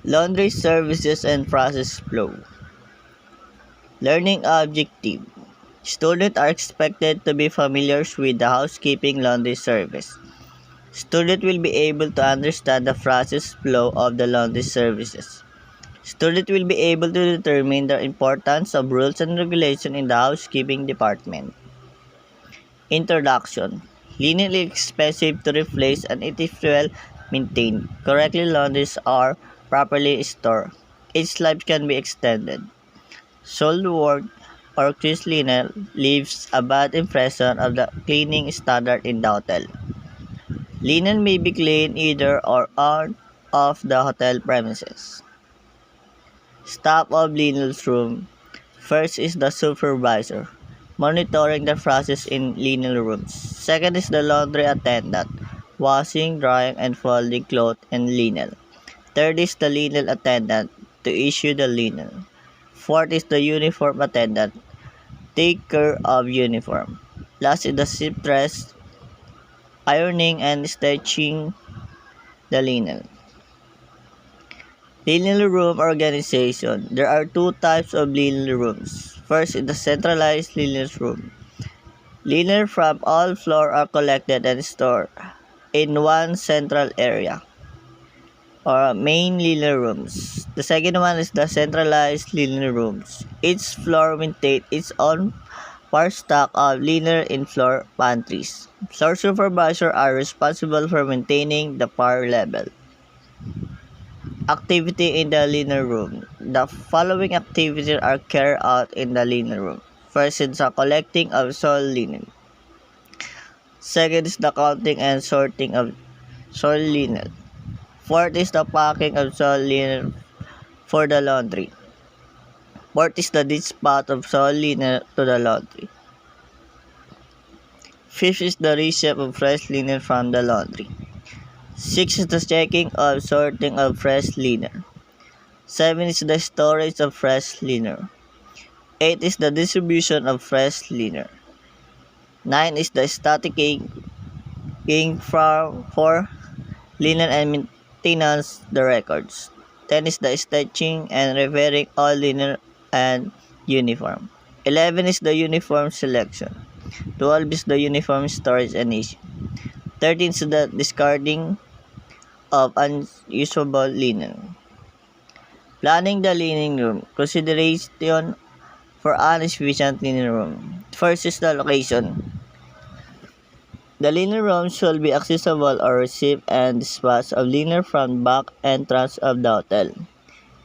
Laundry services and process flow. Learning objective. Students are expected to be familiar with the housekeeping laundry service. Students will be able to understand the process flow of the laundry services. Students will be able to determine the importance of rules and regulations in the housekeeping department. Introduction. Linen is expensive to replace and it is well maintained. Correctly laundries are properly stored. Its life can be extended. Soiled work or creased linen leaves a bad impression of the cleaning standard in the hotel. Linen may be cleaned either or out of the hotel premises. Staff of Linen's room. First is the supervisor, monitoring the process in linen rooms. Second is the laundry attendant, washing, drying, and folding clothes and linen. Third is the linen attendant, to issue the linen. Fourth is the uniform attendant, take care of uniform. Last is the seamstress, ironing and stretching the linen. Linen room organization. There are two types of linen rooms. First is the centralized linen room. Linen from all floors are collected and stored in one central area or main linen rooms. The second one is the centralized linen rooms. Each floor maintains its own par stock of linen in floor pantries. Floor supervisors are responsible for maintaining the par level. Activity in the linen room. The following activities are carried out in the linen room. First is the collecting of soiled linen. Second is the counting and sorting of soiled linen. Fourth is the packing of soiled linen for the laundry. Fourth is the dispatch of soiled linen to the laundry. Fifth is the receipt of fresh linen from the laundry. Six is the checking or sorting of fresh linen. 7 is the storage of fresh linen. 8 is the distribution of fresh linen. 9 is the stocking for linen and maintenance the records. 10 is the stitching and repairing all linen and uniform. 11 is the uniform selection. 12 is the uniform storage and issue. 13 is the discarding of unusable linen. Planning the linen room. Consideration for an efficient linen room. First is the location. The linen room should be accessible or receive and dispatch of linen from back entrance of the hotel.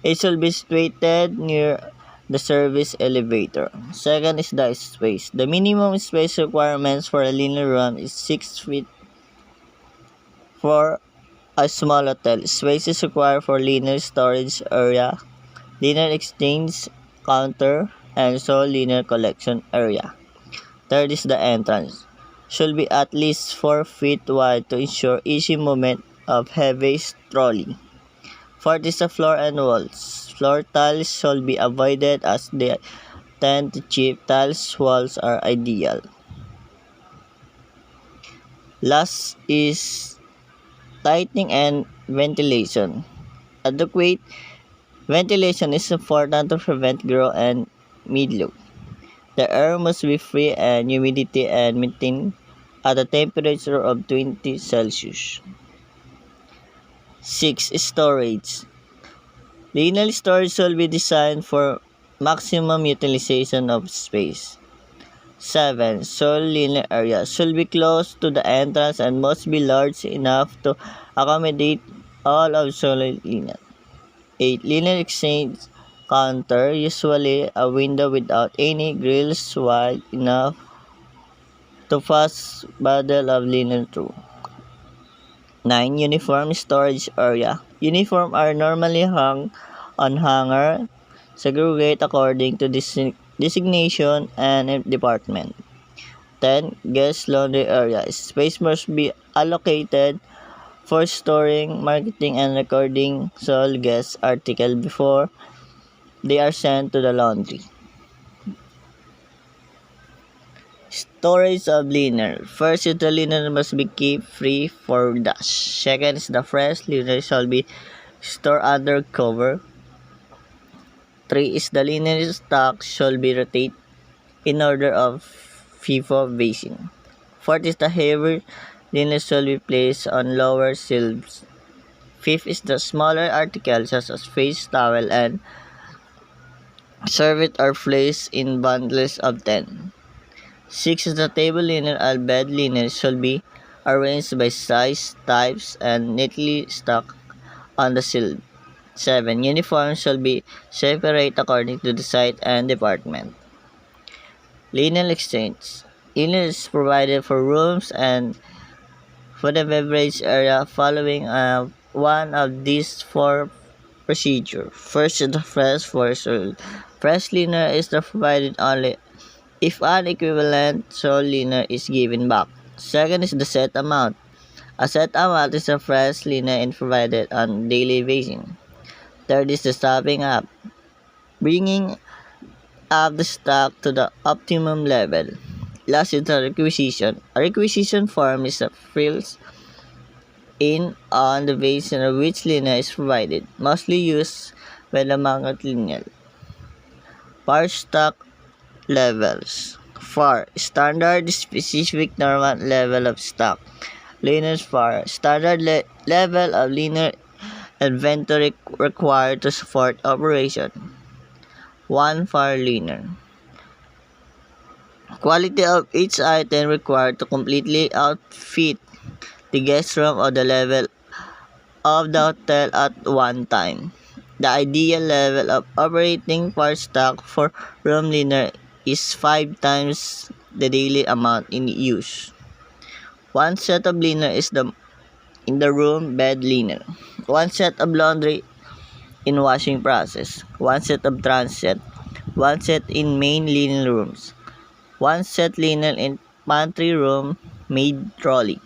It should be situated near the service elevator. Second is the space. The minimum space requirements for a linen room is 6 feet for a small hotel. Space is required for linen storage area, linen exchange counter, and soiled linen collection area. Third is the entrance. Should be at least 4 feet wide to ensure easy movement of heavy trolley. Fourth is the floor and walls. Floor tiles should be avoided as they tend to chip. Tiles walls are ideal. Last is lighting and ventilation. Adequate ventilation is important to prevent growth and mildew. The air must be free and humidity and maintained at a temperature of 20 Celsius. 6. Storage. Linen storage should be designed for maximum utilization of space. 7. Soiled linen area should be close to the entrance and must be large enough to accommodate all of soiled linen. 8. Linen exchange counter, usually a window without any grills wide enough to pass bundle of linen through. 9. Uniform storage area. Uniforms are normally hung on hanger, segregate according to designation and department. 10. Guest laundry area. Space must be allocated for storing, marketing, and recording soiled guest articles before they are sent to the laundry. Storage of linen. First is the linen must be kept free for dust. Second is the fresh linen shall be store under cover. 3 is the linen stock should be rotated in order of FIFO basing. 4th is the heavy linen should be placed on lower shelves. 5th is the smaller articles such as face towel and serviette are placed in bundles of 10. 6 is the table linen and bed linen should be arranged by size, types, and neatly stuck on the shelf. 7. Uniforms shall be separated according to the site and department. Linen exchange. Linen is provided for rooms and food and beverage area following one of these 4 procedures. First is the fresh sold. Fresh linen is provided only if an equivalent sold linen is given back. Second is the set amount. A set amount is a fresh linen provided on daily basis. Third is the stocking up, bringing up the stock to the optimum level. Last is the requisition. A requisition form is a fills in on the basis of which linen is provided, mostly used by the market linen. Par stock levels. FAR, standard specific normal level of stock. Linen FAR, standard level of linen inventory required to support operation. 1 FAR linen. Quality of each item required to completely outfit the guest room or the level of the hotel at one time. The ideal level of operating FAR stock for room linen is 5 times the daily amount in use. 1 set of linen is in the room bed linen. 1 set of laundry in washing process. 1 set of transit. 1 set in main linen rooms. 1 set linen in pantry room maid trolley.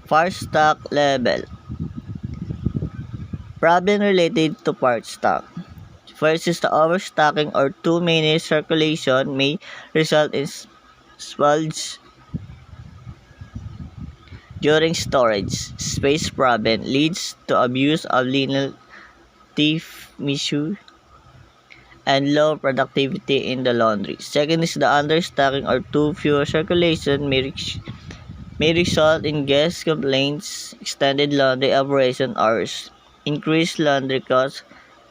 FAR stock level. Problem related to part stock. First is the overstocking or too many circulation may result in spills during storage. Space problem leads to abuse of linen thief issue and low productivity in the laundry. Second is the understocking or too few circulation may result in guest complaints, extended laundry operation hours, increased laundry costs,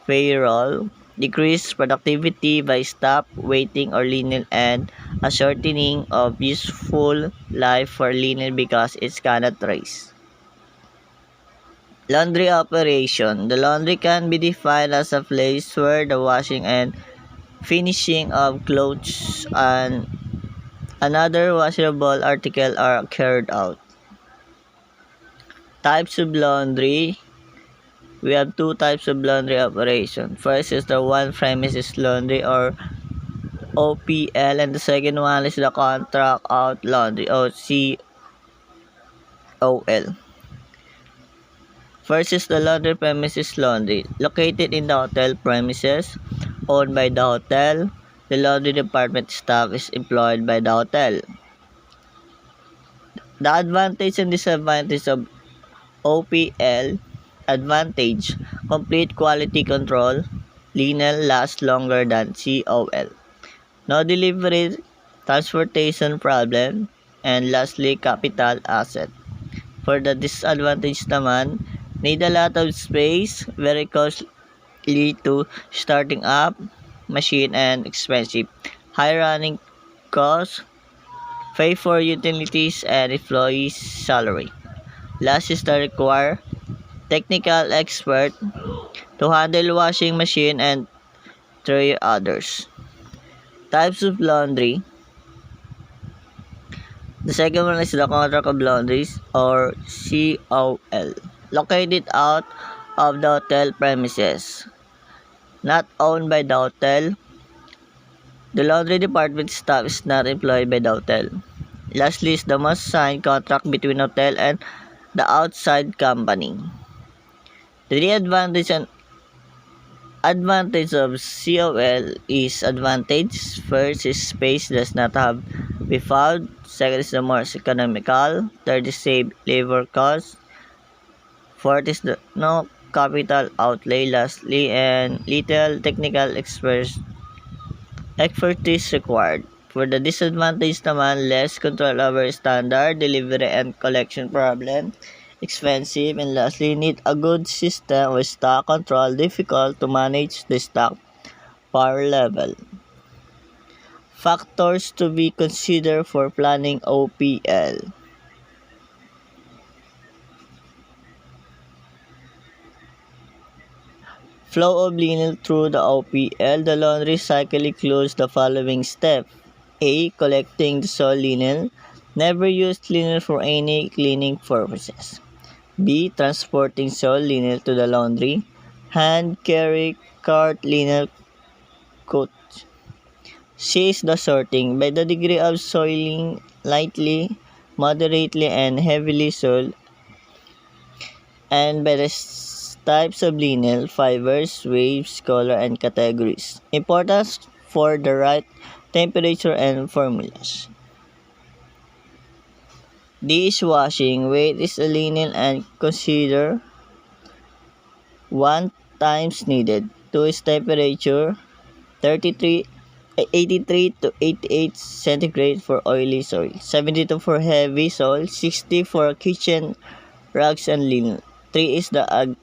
payroll, decreased productivity by staff waiting or linen, and a shortening of useful life for linen because it cannot trace. Laundry operation. The laundry can be defined as a place where the washing and finishing of clothes and another washable article are carried out. Types of laundry. We have 2 types of laundry operation. First is the one premises laundry or OPL, and the second one is the contract out laundry or COL. First is the laundry premises laundry. Located in the hotel premises, owned by the hotel, the laundry department staff is employed by the hotel. The advantage and disadvantage of OPL. Advantage: complete quality control. Linen lasts longer than COL. No delivery, transportation problem, and lastly, capital asset. For the disadvantage naman, need a lot of space, very costly to starting up, machine and expensive. High running costs, pay for utilities and employees' salary. Last is the require technical expert to handle washing machine and 3 others. Types of laundry. The second one is the contract of laundries or COL. Located out of the hotel premises. Not owned by the hotel. The laundry department staff is not employed by the hotel. Lastly is the must sign contract between hotel and the outside company. The advantage and advantage of COL is advantage. First is space does not have be found. Second is the more economical. Third is save labor costs. Fourth is the no capital outlay. Lastly, and little technical expertise required. For the disadvantage naman, less control over standard, delivery and collection problem, expensive, and lastly, need a good system with stock control, difficult to manage the stock power level. Factors to be considered for planning OPL. Flow of linen through the OPL. The laundry cycle includes the following steps. A. Collecting the soiled linen. Never use linen for any cleaning purposes. B. Transporting soiled linen to the laundry. Hand carry cart linen coat. C is the sorting. By the degree of soiling, lightly, moderately, and heavily soiled, and by the types of linen, fibers, waves, color, and categories. Importance for the right temperature and formulas. Dishwashing. Weight is a linen and consider 1 times needed. 2 is temperature 83 to 88 centigrade for oily soil, 72 for heavy soil, 60 for kitchen rugs and linen. 3 is the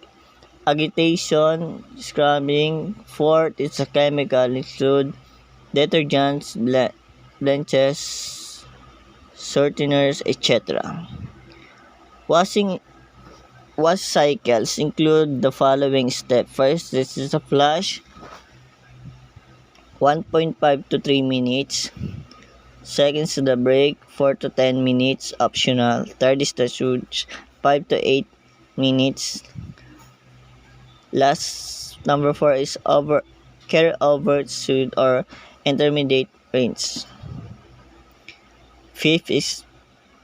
agitation, scrubbing. 4 is a chemical, include detergents, bleaches, sweeteners, etc. Wash cycles include the following steps. First, this is a flush, 1.5 to 3 minutes. Second is the break, 4 to 10 minutes, optional. Third is the switch, 5 to 8 minutes. Last, number 4 is carry over soothe or intermediate rinse. Fifth is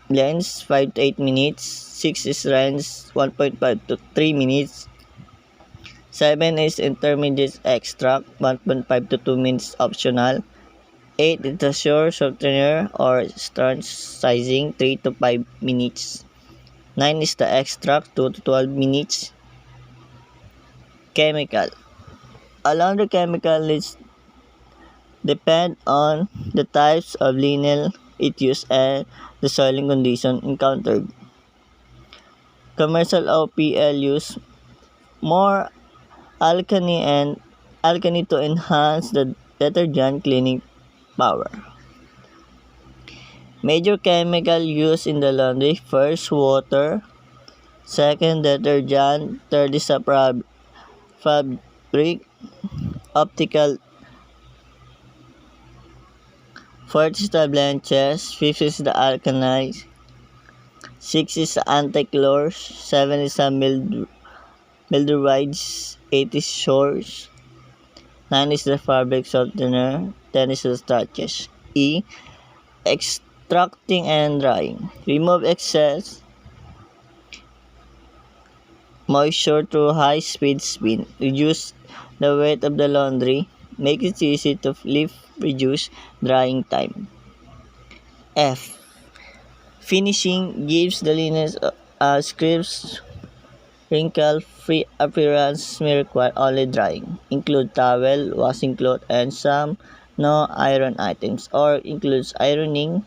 blends, 5 to 8 minutes. 6 is rinse, 1.5 to 3 minutes. 7 is intermediate extract, 1.5 to 2 minutes, optional. 8 is the sure softener or starch sizing, 3 to 5 minutes. 9 is the extract, 2 to 12 minutes. Chemical. A laundry chemical needs depend on the types of linen it used and the soiling condition encountered. Commercial OPL use more alkali to enhance the detergent cleaning power. Major chemical used in the laundry: first, water; second, detergent; third is a fabric, optical; fourth is the bleaches; fifth is the alkali; six is the anti-chlor; seven is the mildewides; 8 is shores; 9 is the fabric softener; 10 is the starches. E. Extracting and drying. Remove excess moisture through high-speed spin. Reduce the weight of the laundry. Make it easy to lift, reduce drying time. F. Finishing gives the linen a crisp, wrinkle-free appearance. May require only drying. Include towel, washing cloth, and some no-iron items, or includes ironing,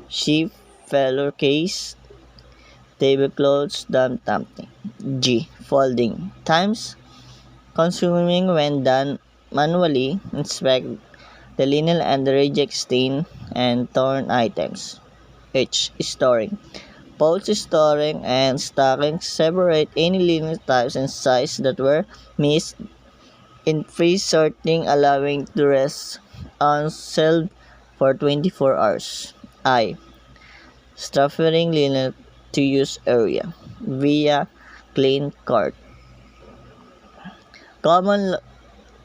sheep, feather case, tablecloths, damp tamping. G. Folding. Times consuming when done manually. Inspect the linen and reject stain and torn items. H. Storing. Both storing and stocking. Separate any linen types and sizes that were missed in pre-sorting, allowing to rest unsoiled for 24 hours. I. Transferring linen to use area via clean cart. Common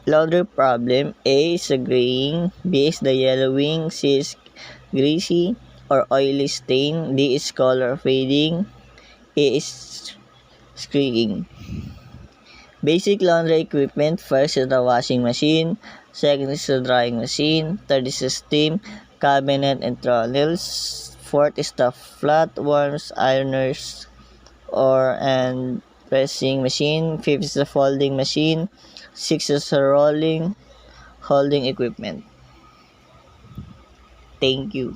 laundry problem: A is the graying, B is the yellowing, C is greasy or oily stain, D is color fading, E is screeing. Basic laundry equipment: first is the washing machine, second is the drying machine, third is the steam cabinet and trowels. 4th is the flat worms, ironers, and pressing machine. 5th is the folding machine. 6th is the holding equipment. Thank you.